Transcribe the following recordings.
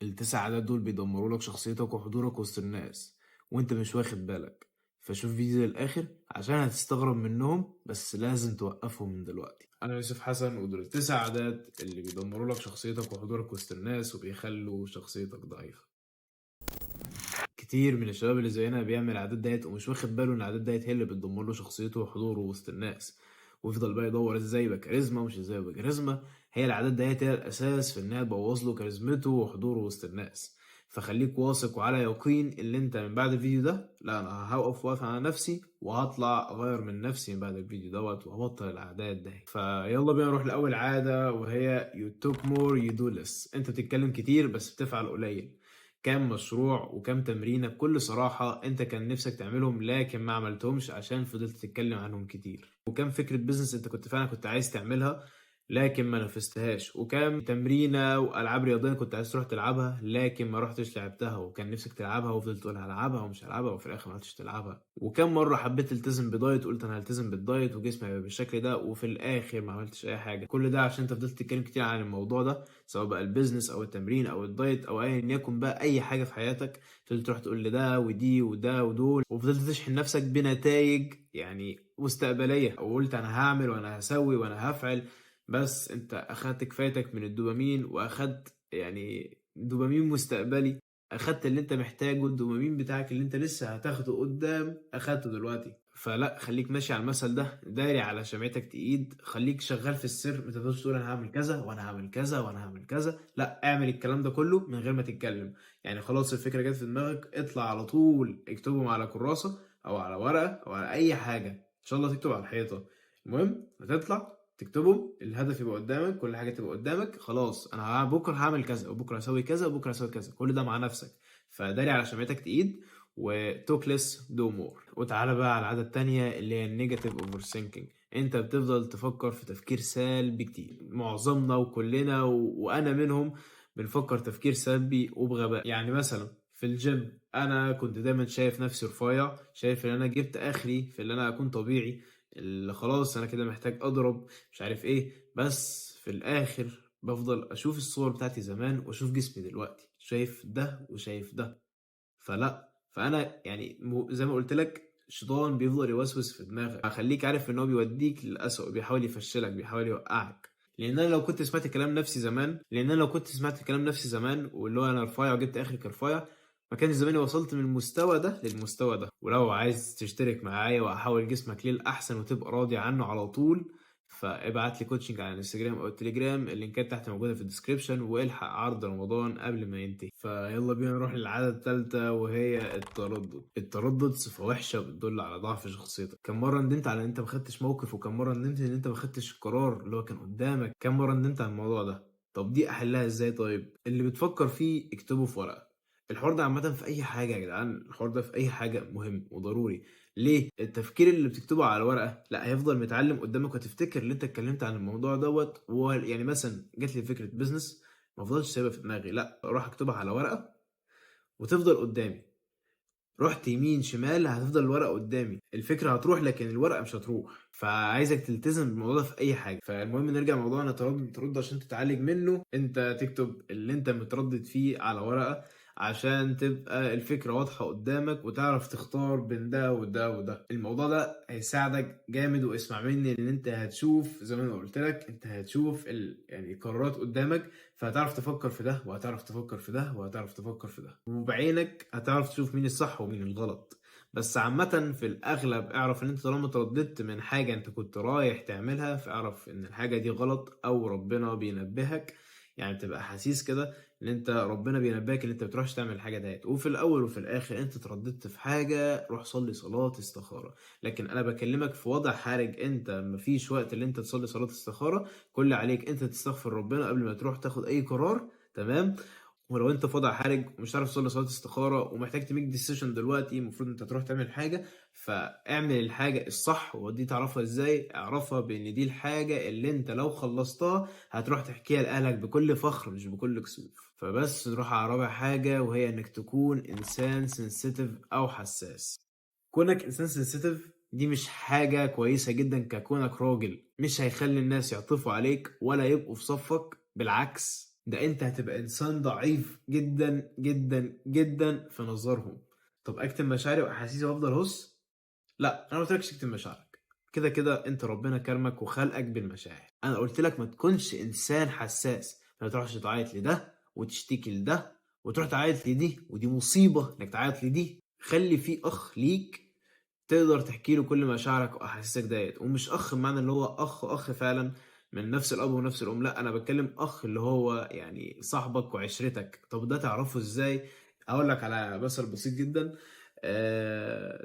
ال9 عادات دول بيدمروا لك شخصيتك وحضورك وسط الناس وانت مش واخد بالك. فشوف فيديو للآخر عشان هتستغرب منهم، بس لازم توقفهم من دلوقتي. أنا يوسف حسن، ودول ال9 عادات اللي بيدمروا لك شخصيتك وحضورك وسط الناس وبيخلوا شخصيتك ضعيفة. كتير من الشباب اللي زينا بيعمل العادات ديت ومش واخد باله ان العادات ديت هي اللي بتدمر له شخصيته وحضوره وسط الناس، ويفضل بقى يدور ازاي يبقى كاريزما ومش ازاي يبقى كاريزما. هي العادات ديت هي الاساس في انها تبوظ له كاريزمته وحضوره وسط الناس. فخليك واثق وعلى يقين ان انت من بعد الفيديو ده، لا انا واقف على نفسي وهطلع اغير من نفسي من بعد الفيديو دوت وهبطل العادات دي. فيلا بينا نروح لاول عاده، وهي you talk more you do less. انت بتتكلم كتير بس بتفعل قليل. كام مشروع وكام تمرينة بكل صراحة انت كان نفسك تعملهم لكن ما عملتهمش عشان فضلت تتكلم عنهم كتير؟ وكام فكرة بيزنس انت كنت عايز تعملها لكن ما نفذتهاش؟ وكام تمرينة والعاب رياضية كنت عايز تروح تلعبها لكن ما رحتش لعبتها وكان نفسك تلعبها وفضلت تقول هلعبها ومش هلعبها وفي الاخر ما رحتش تلعبها؟ وكام مرة حبيت تلتزم بدايت وقلت انا هلتزم بالدايت وجسمي هيبقى بالشكل ده وفي الاخر ما عملتش اي حاجة؟ كل ده عشان انت فضلت تتكلم كتير عن الموضوع ده، سواء بقى البيزنس او التمرين او الدايت او ايا يكن بقى اي حاجه في حياتك. فضلت تروح تقول لده ودي وده ودول وفضلت تشحن نفسك بنتائج يعني مستقبليه، وقلت انا هعمل وانا هسوي وانا هفعل. بس انت اخدت كفايتك من الدوبامين واخدت يعني دوبامين مستقبلي. اخدت اللي انت محتاجه، الدوبامين بتاعك اللي انت لسه هتاخده قدام اخدته دلوقتي. فلا، خليك ماشي على المثل ده، داري على شمعتك تقيد، خليك شغال في السر. ما تفضلش تقول انا هعمل كذا وانا هعمل كذا وانا هعمل كذا، لا اعمل الكلام ده كله من غير ما تتكلم. يعني خلاص الفكره جت في دماغك، اطلع على طول اكتبهم على كراسه او على ورقه او على اي حاجه، ان شاء الله تكتب على الحيطه. المهم هتطلع تكتبهم، الهدف يبقى قدامك، كل حاجه تبقى قدامك. خلاص انا بكره هعمل كذا وبكره هسوي كذا وبكره هسوي كذا، كل ده مع نفسك. فداري على شمعتك تقيد وتوك ليس دو مور. وتعالى بقى على العادة التانية اللي هي النيجاتيف اوفر ثينكينج. انت بتفضل تفكر في تفكير سلبي كتير. معظمنا وكلنا وانا منهم بنفكر تفكير سلبي وبغباء. يعني مثلا في الجيم انا كنت دايما شايف نفسي رفيع، شايف ان انا جبت اخري في اللي انا اكون طبيعي، اللي خلاص انا كده محتاج اضرب مش عارف ايه. بس في الاخر بفضل اشوف الصور بتاعتي زمان واشوف جسمي دلوقتي، شايف ده وشايف ده. فلا، فانا يعني زي ما قلت لك، الشيطان بيفضل يوسوس في دماغك. خليك عارف ان هو بيوديك للأسوأ، بيحاول يفشلك، بيحاول يوقعك. لان انا لو كنت سمعت كلام نفسي زمان واللي هو انا رفيع وجبت اخري كرفيع، ما كان زماني وصلت من المستوى ده للمستوى ده. ولو عايز تشترك معايا واحول جسمك للاحسن وتبقى راضي عنه على طول، فابعت لي كوتشنج على الانستجرام او التليجرام، اللينكات تحت موجوده في الديسكريبشن، والحق عرض رمضان قبل ما ينتهي. فيلا بينا نروح للعاده الثالثه، وهي التردد صفه وحشه بتدل على ضعف شخصيتك. كم مره ندمت على ان انت ما خدتش موقف، وكم مره ندمت ان انت ما خدتش القرار اللي هو كان قدامك؟ كم مره ندمت على الموضوع ده؟ طب دي احلها ازاي؟ طيب اللي بتفكر فيه اكتبه في ورقه. الحوار ده عامة في أي حاجة يا جدعان، الحوار ده في أي حاجة مهم وضروري. ليه؟ التفكير اللي بتكتبه على ورقة لا هيفضل متعلم قدامك، وتفتكر اللي أنت اتكلمت عن الموضوع دوت. يعني مثلا جات لي فكرة بيزنس، ما افضلش سايبها في دماغي، لا اروح اكتبها على ورقة وتفضل قدامي. رحت يمين شمال هتفضل الورقة قدامي، الفكرة هتروح لكن الورقة مش هتروح. فعايزك تلتزم بالموضوع ده في أي حاجة. فالمهم نرجع لموضوعنا، ترد عشان تتعالج منه. أنت تكتب اللي أنت متردد فيه على ورقة عشان تبقى الفكرة واضحة قدامك وتعرف تختار بين ده وده وده. الموضوع ده هيساعدك جامد، واسمع مني ان انت هتشوف زي ما انا قلت لك، انت هتشوف يعني القرارات قدامك، فهتعرف تفكر في ده وهتعرف تفكر في ده وهتعرف تفكر في ده، وبعينك هتعرف تشوف مين الصح ومين الغلط. بس عامة في الأغلب اعرف إن أنت طالما ترددت من حاجة أنت كنت رايح تعملها، فاعرف إن الحاجة دي غلط أو ربنا بينبهك. يعني بتبقى حسيس كده ان انت ربنا بينبهك ان انت بتروحش تعمل الحاجه ديت. وفي الاول وفي الاخر انت ترددت في حاجه، روح صلي صلاه استخاره. لكن انا بكلمك في وضع حرج، انت مفيش وقت ان انت تصلي صلاه استخاره. كل عليك انت تستغفر ربنا قبل ما تروح تاخد اي قرار، تمام؟ ولو انت في وضع حرج ومش عارف تصلي صلاه استخاره ومحتاج تميك ديسيشن دلوقتي، المفروض انت تروح تعمل حاجه، فاعمل الحاجه الصح. ودي تعرفها ازاي؟ اعرفها بان دي الحاجه اللي انت لو خلصتها هتروح تحكيها لاهلك بكل فخر مش بكل كسوف. فبس نروح على رابع حاجه، وهي انك تكون انسان سنسيتيف او حساس. كونك انسان سنسيتيف دي مش حاجه كويسه جدا. ككونك راجل مش هيخلي الناس يعطفوا عليك ولا يبقوا في صفك، بالعكس ده انت هتبقى انسان ضعيف جدا جدا جدا في نظرهم. طب اكتم مشاعري واحاسيسي وافضل هص؟ لا، انا ما قلتلكش تكتم مشاعرك. كده كده انت ربنا كرمك وخلقك بالمشاعر. انا قلت لك ما تكونش انسان حساس، ما تروحش تعيط لده وتشتكي لده وتروح تعيط لدي، ودي مصيبة انك تعيط لدي. خلي في اخ ليك تقدر تحكي له كل مشاعرك واحاسيسك ديت، ومش اخ بمعنى اللي هو اخ فعلا من نفس الاب ونفس الام، لا انا بتكلم اخ اللي هو يعني صاحبك وعشرتك. طب ده تعرفه ازاي؟ اقول لك على مثل بسيط جدا.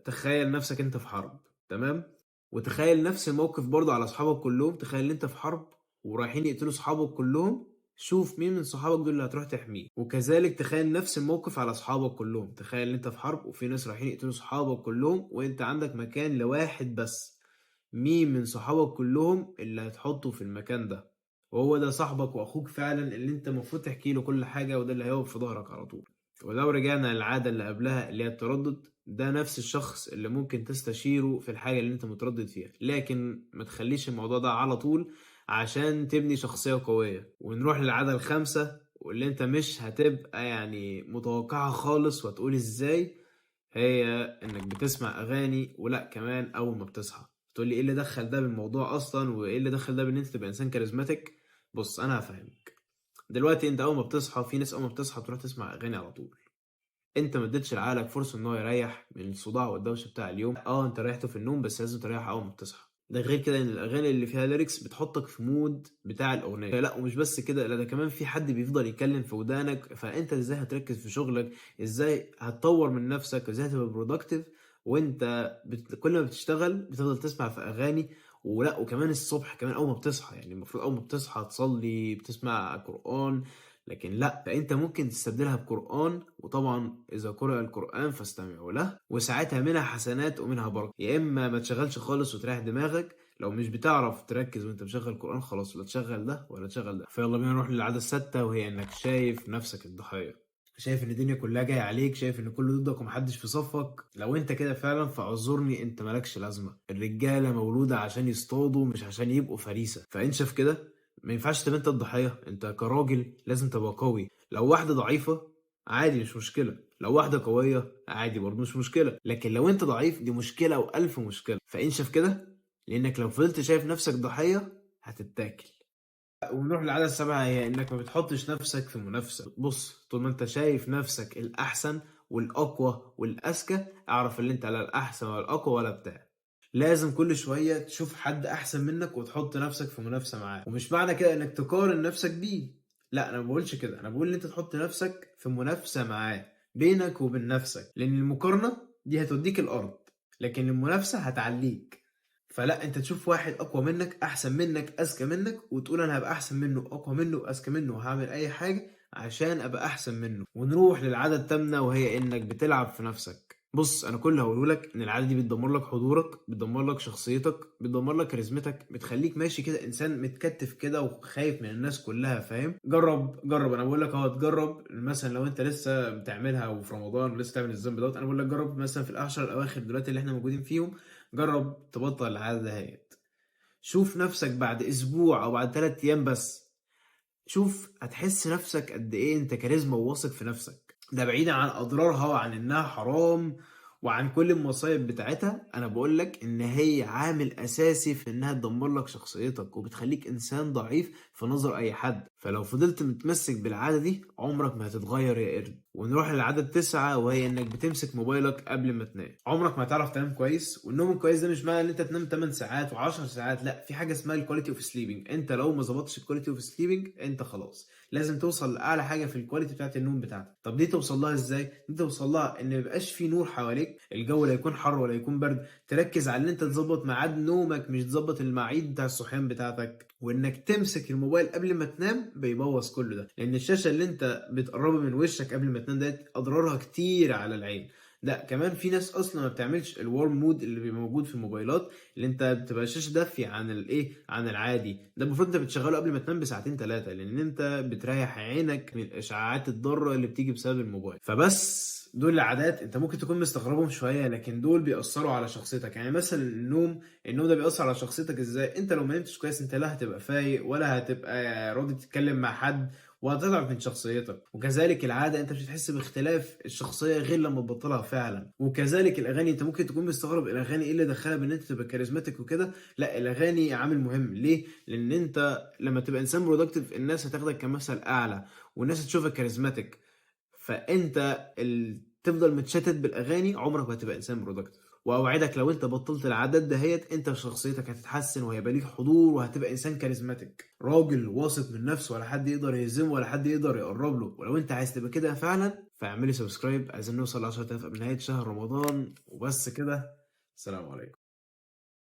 تخيل نفسك انت في حرب، تمام؟ وتخيل نفس الموقف برضه على اصحابك كلهم. تخيل ان انت في حرب ورايحين يقتلوا صحابك كلهم، شوف مين من صحابك دول اللي هتروح تحميه. وكذلك تخيل نفس الموقف على اصحابك كلهم. تخيل ان انت في حرب وفي ناس رايحين يقتلوا صحابك كلهم وانت عندك مكان لواحد بس، مين من صحابك كلهم اللي هتحطه في المكان ده؟ وهو ده صاحبك واخوك فعلا اللي انت المفروض تحكي له كل حاجة، وده اللي هيقف في ظهرك على طول. ولو رجعنا للعادة اللي قبلها اللي هي التردد، ده نفس الشخص اللي ممكن تستشيره في الحاجة اللي انت متردد فيها، لكن ما تخليش الموضوع ده على طول عشان تبني شخصية قوية. ونروح للعادة الخامسة واللي انت مش هتبقى يعني متوقعها خالص وهتقول ازاي، هي انك بتسمع اغاني. ولا كمان اول ما بتصحى تقول لي ايه اللي دخل ده بالموضوع اصلا، وايه اللي دخل ده بان انت تبقى انسان كاريزماتيك؟ بص انا هفهمك. دلوقتي انت اول ما بتصحى، في ناس اول ما بتصحى تروح تسمع اغاني على طول. انت ما اديتش لعقلك فرصه ان هو يريح من الصداع والدوشه بتاع اليوم. انت ريحته في النوم، بس لازم تريح اول ما بتصحى. ده غير كده ان الاغاني اللي فيها ليركس بتحطك في مود بتاع الاغنيه. لا ومش بس كده، لا ده كمان في حد بيفضل يتكلم في ودانك. فانت ازاي هتركز في شغلك؟ ازاي هتطور من نفسك؟ ازاي هتبقى برودكتيف وانت كل ما بتشتغل بتفضل تسمع في اغاني؟ ولا وكمان الصبح كمان اول ما بتصحى، يعني المفروض اول ما بتصحى تصلي بتسمع قرآن، لكن لا، ده انت ممكن تستبدلها بقرآن. وطبعا اذا قرأ القرآن فاستمعوا له، وساعتها منها حسنات ومنها بركة. يا اما ما تشغلش خالص وتريح دماغك. لو مش بتعرف تركز وانت مشغل قرآن، خلاص لا تشغل ده ولا تشغل ده. فيلا بينا نروح للعادة السادسة، وهي انك شايف نفسك الضحية. شايف ان الدنيا كلها جاية عليك، شايف ان كله ضدك ومحدش في صفك. لو انت كده فعلا فاعذرني، انت مالكش لازمة. الرجالة مولودة عشان يصطادوا مش عشان يبقوا فريسة. فانت شايف كده ما ينفعش تبقى انت الضحية. انت كراجل لازم تبقى قوي. لو واحدة ضعيفة عادي مش مشكلة، لو واحدة قوية عادي برضه مش مشكلة، لكن لو انت ضعيف دي مشكلة وألف مشكلة. فانشف كده، لانك لو فضلت شايف نفسك ضحية هتتاكل. ونروح للعادة السابعة، هي انك ما بتحطش نفسك في منافسة. بص، طول ما انت شايف نفسك الأحسن والأقوى والأذكى، اعرف ان انت لا الأحسن ولا الأقوى ولا بتاع. لازم كل شوية تشوف حد أحسن منك وتحط نفسك في منافسة معاه. ومش معنى كده إنك تقارن نفسك بيه، لا أنا ما بقولش كده. أنا بقول إن أنت تحط نفسك في منافسة معاه بينك وبين نفسك، لأن المقارنة دي هتوديك الأرض، لكن المنافسة هتعليك. فلا، أنت تشوف واحد أقوى منك أحسن منك أذكى منك وتقول أنا هبقى أحسن منه أقوى منه أذكى منه وهعمل أي حاجة عشان أبقى أحسن منه. ونروح للعادة التامنة، وهي إنك بتلعب في نفسك. بص انا كل اللي هقوله لك ان العاده دي بتدمر لك حضورك، بتدمر لك شخصيتك، بتدمر لك كاريزمتك، بتخليك ماشي كده انسان متكتف كده وخايف من الناس كلها. فاهم؟ جرب انا بقول لك اهو، تجرب مثلا لو انت لسه بتعملها وفي رمضان ولسه تعمل الذنب دوت، انا بقول لك جرب مثلا في العشر الاواخر دلوقتي اللي احنا موجودين فيهم، جرب تبطل العاده دهيت. شوف نفسك بعد اسبوع او بعد 3 ايام بس، شوف هتحس نفسك قد ايه انت كاريزما وواثق في نفسك. ده بعيدا عن اضرارها وعن انها حرام وعن كل المصايب بتاعتها، انا بقولك ان هي عامل اساسي في انها تدمر لك شخصيتك وبتخليك انسان ضعيف في نظر اي حد. فلو فضلت متمسك بالعادة دي عمرك ما هتتغير يا قرد. ونروح للعادة التاسعة، وهي انك بتمسك موبايلك قبل ما تنام. عمرك ما هتعرف تنام كويس. والنوم الكويس ده مش معنى ان انت تنام 8 ساعات و10 ساعات، لا، في حاجة اسمها الكواليتي اوف سليبنج. انت لو ما ظبطتش الكواليتي اوف سليبنج انت خلاص. لازم توصل لاعلى حاجه في الكواليتي بتاعت النوم بتاعتك. طب دي توصل لها ازاي؟ دي توصل لها ان ما يبقاش في نور حواليك، الجو لا يكون حر ولا يكون برد. تركز على ان انت تظبط ميعاد نومك مش تظبط المواعيد بتاع الصحيان بتاعتك. وانك تمسك الموبايل قبل ما تنام بيبوظ كل ده، لان الشاشه اللي انت بتقربها من وشك قبل ما تنام ديت اضرارها كتير على العين. لا كمان في ناس اصلا ما بتعملش الورم مود اللي بيبقى موجود في الموبايلات، اللي انت بتبقى الشاشه دافيه عن الايه، عن العادي. ده المفروض انت بتشغله قبل ما تنام بساعتين 3، لان انت بتريح عينك من الاشعاعات الضاره اللي بتيجي بسبب الموبايل. فبس دول العادات انت ممكن تكون مستغربهم شويه، لكن دول بيأثروا على شخصيتك. يعني مثلا النوم ده بيأثر على شخصيتك ازاي؟ انت لو ما نمتش كويس انت لا هتبقى فايق ولا هتبقى راضي تتكلم مع حد وهتضعف من شخصيتك. وكذلك العادة، انت مش هتحس باختلاف الشخصية غير لما تبطلها فعلا. وكذلك الاغاني، انت ممكن تكون مستغرب الاغاني ايه اللي دخلها بان انت تبقى كاريزماتيك وكده. لا، الاغاني عامل مهم. ليه؟ لان انت لما تبقى انسان برودكتيف الناس هتاخدك كمثل اعلى، والناس هتشوفك كاريزماتيك. فانت تفضل متشتت بالاغاني، عمرك ما هتبقى انسان برودكتيف. واوعدك لو انت بطلت العادات دهيت، انت شخصيتك هتتحسن وهيبقى ليك حضور وهتبقى انسان كاريزماتيك، راجل واثق من نفسه، ولا حد يقدر يهزمه ولا حد يقدر يقرب له. ولو انت عايز تبقى كده فعلا، فاعملي سبسكرايب. عايزين نوصل ل 10,000 قبل نهاية شهر رمضان. وبس كده. السلام عليكم.